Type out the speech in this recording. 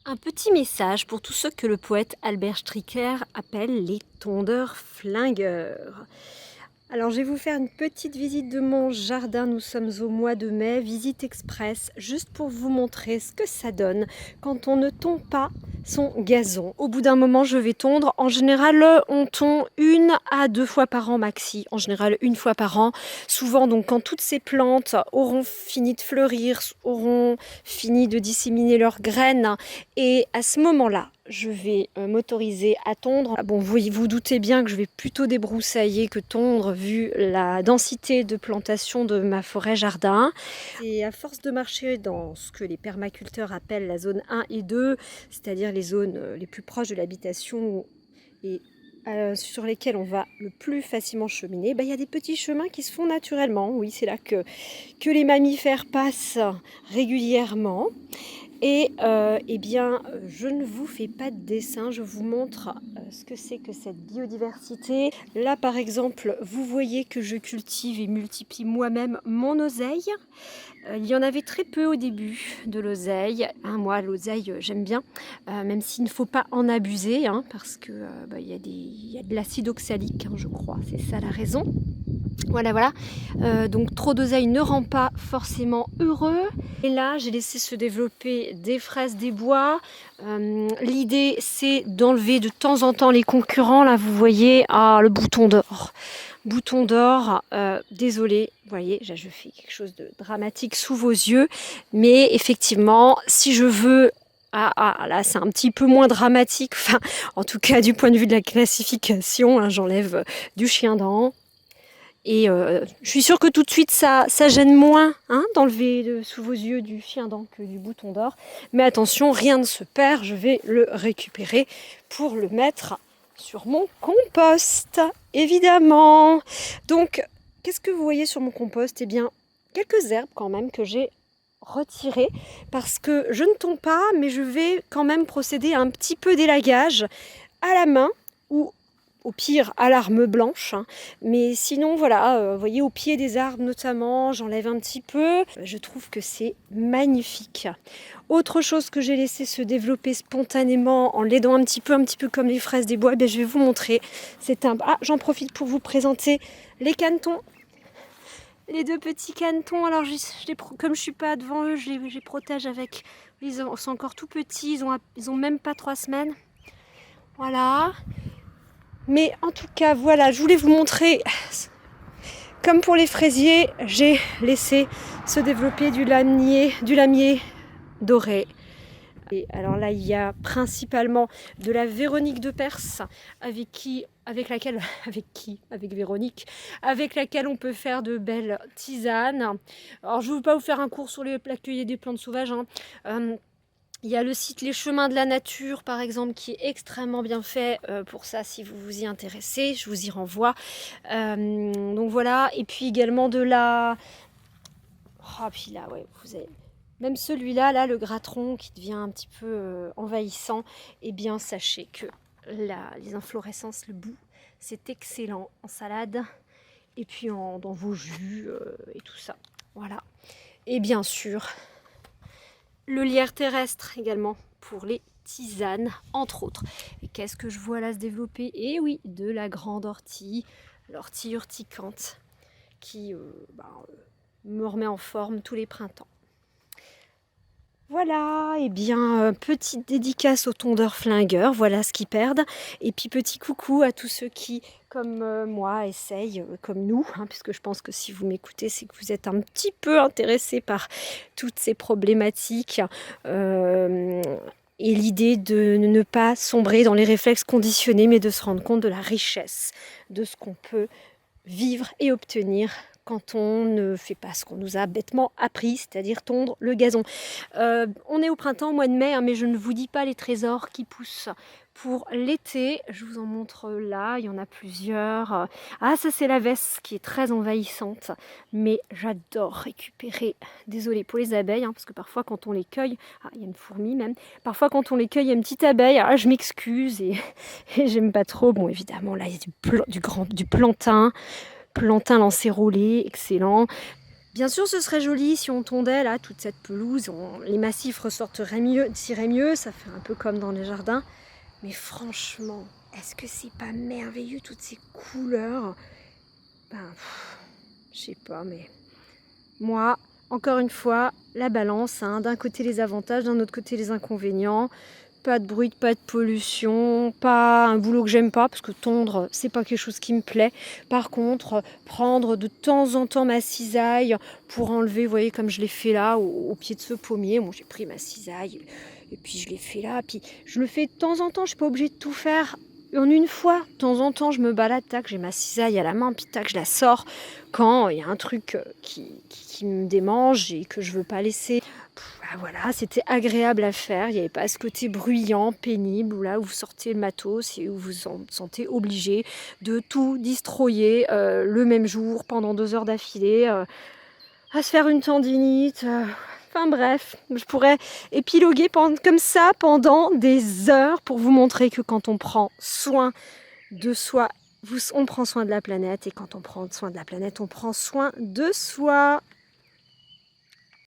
Un petit message pour tous ceux que le poète Albert Stricker appelle les tondeurs flingueurs. Alors je vais vous faire une petite visite de mon jardin, nous sommes au mois de mai, visite express, juste pour vous montrer ce que ça donne quand on ne tond pas son gazon. Au bout d'un moment je vais tondre, en général on tond 1 à 2 fois par an maxi, en général 1 fois par an. Souvent donc quand toutes ces plantes auront fini de fleurir, auront fini de disséminer leurs graines, et à ce moment-là, je vais m'autoriser à tondre. Bon, vous vous doutez bien que je vais plutôt débroussailler que tondre vu la densité de plantation de ma forêt jardin. Et à force de marcher dans ce que les permaculteurs appellent la zone 1 et 2, c'est-à-dire les zones les plus proches de l'habitation et sur lesquelles on va le plus facilement cheminer, il y a des petits chemins qui se font naturellement. Oui, c'est là que les mammifères passent régulièrement. Et je ne vous fais pas de dessin, je vous montre ce que c'est que cette biodiversité. Là par exemple, vous voyez que je cultive et multiplie moi-même mon oseille. Il y en avait très peu au début de l'oseille. Moi l'oseille j'aime bien, même s'il ne faut pas en abuser, parce que il y a de l'acide oxalique, je crois, c'est ça la raison. Voilà. Donc trop d'oseille ne rend pas forcément heureux. Et là, j'ai laissé se développer des fraises des bois. L'idée, c'est d'enlever de temps en temps les concurrents. Là, vous voyez, le bouton d'or. Bouton d'or, désolé, vous voyez, je fais quelque chose de dramatique sous vos yeux. Mais effectivement, si je veux... là, c'est un petit peu moins dramatique. Enfin, en tout cas, du point de vue de la classification, j'enlève du chien-dent. Et je suis sûre que tout de suite ça gêne moins d'enlever sous vos yeux du chien-dent que du bouton d'or. Mais attention, rien ne se perd, je vais le récupérer pour le mettre sur mon compost, évidemment. Donc, qu'est-ce que vous voyez sur mon compost? Eh bien, quelques herbes quand même que j'ai retirées parce que je ne tombe pas, mais je vais quand même procéder à un petit peu d'élagage à la main ou au pire à l'arme blanche, mais sinon voilà, vous voyez au pied des arbres notamment, j'enlève un petit peu, je trouve que c'est magnifique. Autre chose que j'ai laissé se développer spontanément en l'aidant un petit peu comme les fraises des bois, je vais vous montrer. J'en profite pour vous présenter les canetons. Les 2 petits canetons, alors comme je suis pas devant eux, je les protège avec, ils sont encore tout petits, ils ont même pas 3 semaines. Voilà. Mais en tout cas, voilà, je voulais vous montrer, comme pour les fraisiers, j'ai laissé se développer du lamier doré. Et alors là, il y a principalement de la Véronique de Perse, avec Véronique, avec laquelle on peut faire de belles tisanes. Alors, je ne veux pas vous faire un cours sur l'accueil des plantes sauvages, il y a le site Les Chemins de la Nature, par exemple, qui est extrêmement bien fait pour ça, si vous vous y intéressez. Je vous y renvoie. Donc voilà. Et puis également de la... Oh, puis là, ouais, vous avez... Même celui-là, là, le gratteron qui devient un petit peu envahissant, eh bien, sachez que les inflorescences, le bout, c'est excellent en salade. Et puis dans vos jus et tout ça. Voilà. Et bien sûr... le lierre terrestre également pour les tisanes, entre autres. Et qu'est-ce que je vois là se développer? Eh oui, de la grande ortie, l'ortie urticante, qui me remet en forme tous les printemps. Voilà, et bien, petite dédicace aux tondeurs flingueurs, voilà ce qu'ils perdent. Et puis petit coucou à tous ceux qui, comme moi, essayent, comme nous, puisque je pense que si vous m'écoutez, c'est que vous êtes un petit peu intéressés par toutes ces problématiques. Et l'idée de ne pas sombrer dans les réflexes conditionnés, mais de se rendre compte de la richesse de ce qu'on peut vivre et obtenir quand on ne fait pas ce qu'on nous a bêtement appris, c'est-à-dire tondre le gazon. On est au printemps, au mois de mai, mais je ne vous dis pas les trésors qui poussent pour l'été. Je vous en montre là, il y en a plusieurs. Ça c'est la veste qui est très envahissante, mais j'adore récupérer, désolée pour les abeilles, parce que parfois quand on les cueille, il y a une fourmi même, parfois quand on les cueille, il y a une petite abeille, je m'excuse et j'aime pas trop. Bon évidemment là il y a du plantain lancérolé, excellent. Bien sûr, ce serait joli si on tondait là toute cette pelouse, les massifs ressortiraient mieux, tiraient mieux, ça fait un peu comme dans les jardins. Mais franchement, est-ce que c'est pas merveilleux toutes ces couleurs? Ben, je sais pas, mais moi, encore une fois, la balance, hein, d'un côté les avantages, d'un autre côté les inconvénients. Pas de bruit, pas de pollution, pas un boulot que j'aime pas, parce que tondre, c'est pas quelque chose qui me plaît. Par contre, prendre de temps en temps ma cisaille pour enlever, vous voyez, comme je l'ai fait là, au pied de ce pommier. Bon, j'ai pris ma cisaille et puis je l'ai fait là. Puis je le fais de temps en temps, je suis pas obligée de tout faire en une fois. De temps en temps, je me balade, tac, j'ai ma cisaille à la main, puis tac, je la sors quand il y a un truc qui me démange et que je veux pas laisser. Ben voilà, c'était agréable à faire, il n'y avait pas ce côté bruyant, pénible, où là où vous sortez le matos et où vous vous sentez obligé de tout destroyer le même jour pendant 2 heures d'affilée, à se faire une tendinite. Enfin bref, je pourrais épiloguer comme ça pendant des heures pour vous montrer que quand on prend soin de soi, on prend soin de la planète, et quand on prend soin de la planète, on prend soin de soi.